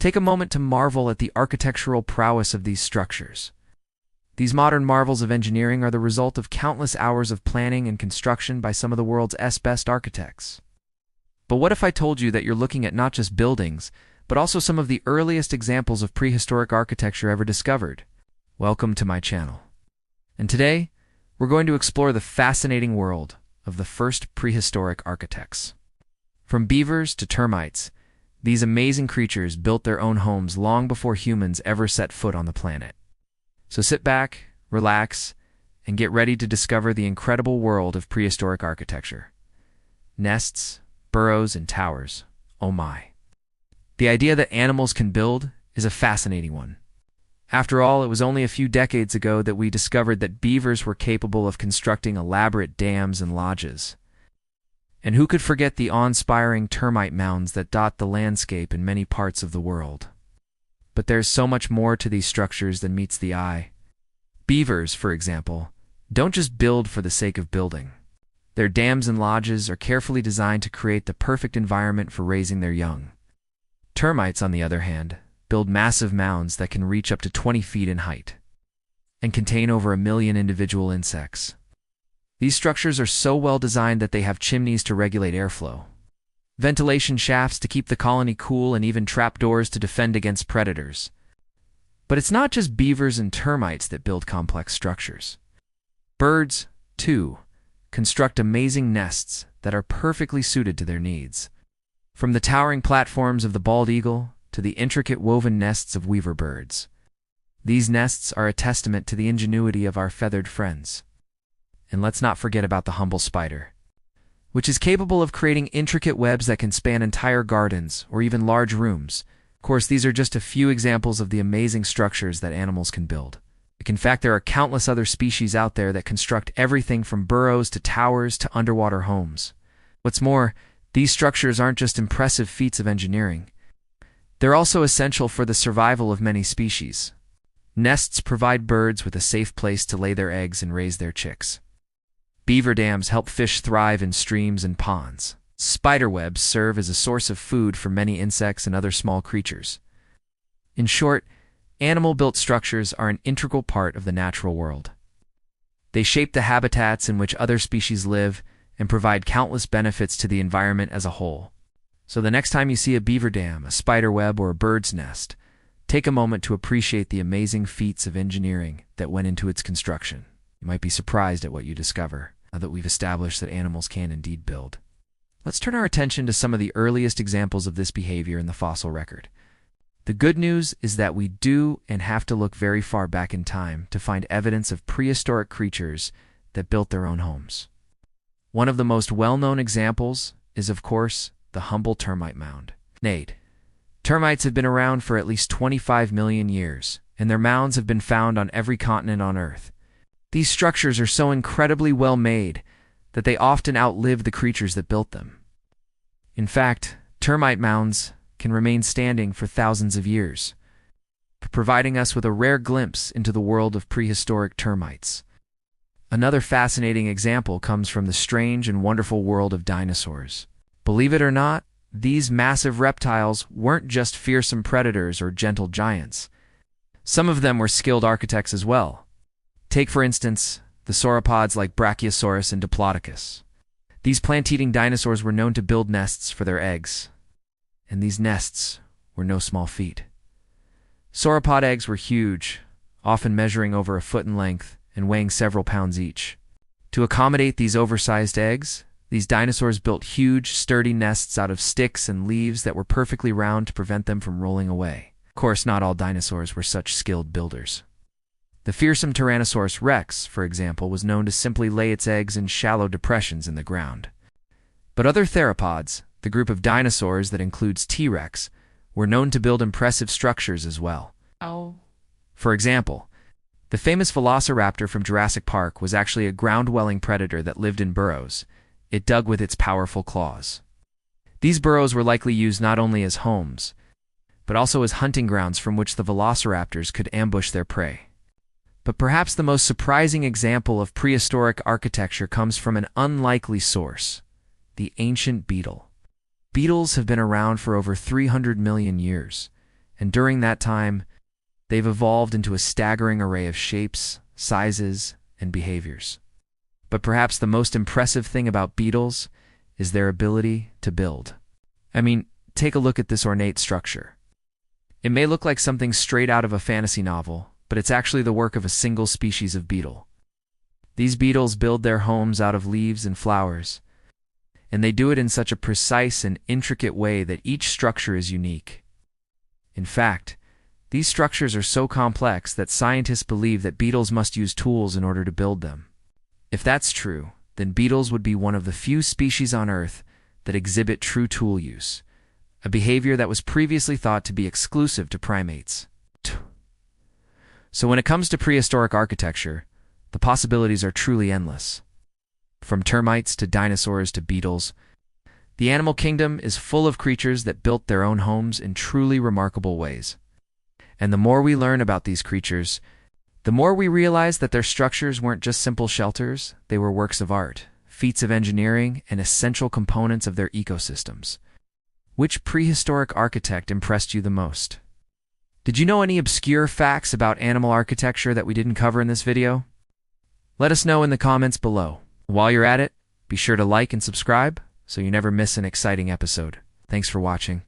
Take a moment to marvel at the architectural prowess of these structures. These modern marvels of engineering are the result of countless hours of planning and construction by some of the world's best architects. But what if I told you that you're looking at not just buildings, but also some of the earliest examples of prehistoric architecture ever discovered? Welcome to my channel. And today, we're going to explore the fascinating world of the first prehistoric architects. From beavers to termites, these amazing creatures built their own homes long before humans ever set foot on the planet. So sit back, relax, and get ready to discover the incredible world of prehistoric architecture. Nests, burrows, and towers. Oh my. The idea that animals can build is a fascinating one. After all, it was only a few decades ago that we discovered that beavers were capable of constructing elaborate dams and lodges. And who could forget the awe-inspiring termite mounds that dot the landscape in many parts of the world? But there's so much more to these structures than meets the eye. Beavers, for example, don't just build for the sake of building. Their dams and lodges are carefully designed to create the perfect environment for raising their young. Termites, on the other hand, build massive mounds that can reach up to 20 feet in height and contain over 1 million individual insects. These structures are so well designed that they have chimneys to regulate airflow, ventilation shafts to keep the colony cool, and even trapdoors to defend against predators. But it's not just beavers and termites that build complex structures. Birds, too, construct amazing nests that are perfectly suited to their needs. From the towering platforms of the bald eagle to the intricate woven nests of weaver birds. These nests are a testament to the ingenuity of our feathered friends. And let's not forget about the humble spider, which is capable of creating intricate webs that can span entire gardens or even large rooms. Of course, these are just a few examples of the amazing structures that animals can build. In fact, there are countless other species out there that construct everything from burrows to towers to underwater homes. What's more, these structures aren't just impressive feats of engineering. They're also essential for the survival of many species. Nests provide birds with a safe place to lay their eggs and raise their chicks. Beaver dams help fish thrive in streams and ponds. Spider webs serve as a source of food for many insects and other small creatures. In short, animal-built structures are an integral part of the natural world. They shape the habitats in which other species live and provide countless benefits to the environment as a whole. So the next time you see a beaver dam, a spider web, or a bird's nest, take a moment to appreciate the amazing feats of engineering that went into its construction. You might be surprised at what you discover, now that we've established that animals can indeed build. Let's turn our attention to some of the earliest examples of this behavior in the fossil record. The good news is that we do and have to look very far back in time to find evidence of prehistoric creatures that built their own homes. One of the most well-known examples is, of course, the humble termite mound. Termites have been around for at least 25 million years, and their mounds have been found on every continent on Earth. These structures are so incredibly well made that they often outlive the creatures that built them. In fact, termite mounds can remain standing for thousands of years, providing us with a rare glimpse into the world of prehistoric termites. Another fascinating example comes from the strange and wonderful world of dinosaurs. Believe it or not, these massive reptiles weren't just fearsome predators or gentle giants. Some of them were skilled architects as well. Take, for instance, the sauropods like Brachiosaurus and Diplodocus. These plant-eating dinosaurs were known to build nests for their eggs, and these nests were no small feat. Sauropod eggs were huge, often measuring over 1 foot in length and weighing several pounds each. To accommodate these oversized eggs, these dinosaurs built huge, sturdy nests out of sticks and leaves that were perfectly round to prevent them from rolling away. Of course, not all dinosaurs were such skilled builders. The fearsome Tyrannosaurus rex, for example, was known to simply lay its eggs in shallow depressions in the ground. But other theropods, the group of dinosaurs that includes T-Rex, were known to build impressive structures as well. For example, the famous Velociraptor from Jurassic Park was actually a ground-dwelling predator that lived in burrows. It dug with its powerful claws. These burrows were likely used not only as homes, but also as hunting grounds from which the velociraptors could ambush their prey. But perhaps the most surprising example of prehistoric architecture comes from an unlikely source: the ancient beetle. Beetles have been around for over 300 million years, And during that time, they've evolved into a staggering array of shapes, sizes, and behaviors. But perhaps the most impressive thing about beetles is their ability to build. I mean, take a look at this ornate structure. It may look like something straight out of a fantasy novel, but it's actually the work of a single species of beetle. These beetles build their homes out of leaves and flowers, and they do it in such a precise and intricate way that each structure is unique. In fact, these structures are so complex that scientists believe that beetles must use tools in order to build them. If that's true, then beetles would be one of the few species on Earth that exhibit true tool use, a behavior that was previously thought to be exclusive to primates. So when it comes to prehistoric architecture, the possibilities are truly endless. From termites to dinosaurs to beetles, the animal kingdom is full of creatures that built their own homes in truly remarkable ways. And the more we learn about these creatures, the more we realize that their structures weren't just simple shelters, they were works of art, feats of engineering, and essential components of their ecosystems. Which prehistoric architect impressed you the most? Did you know any obscure facts about animal architecture that we didn't cover in this video? Let us know in the comments below. While you're at it, be sure to like and subscribe so you never miss an exciting episode. Thanks for watching.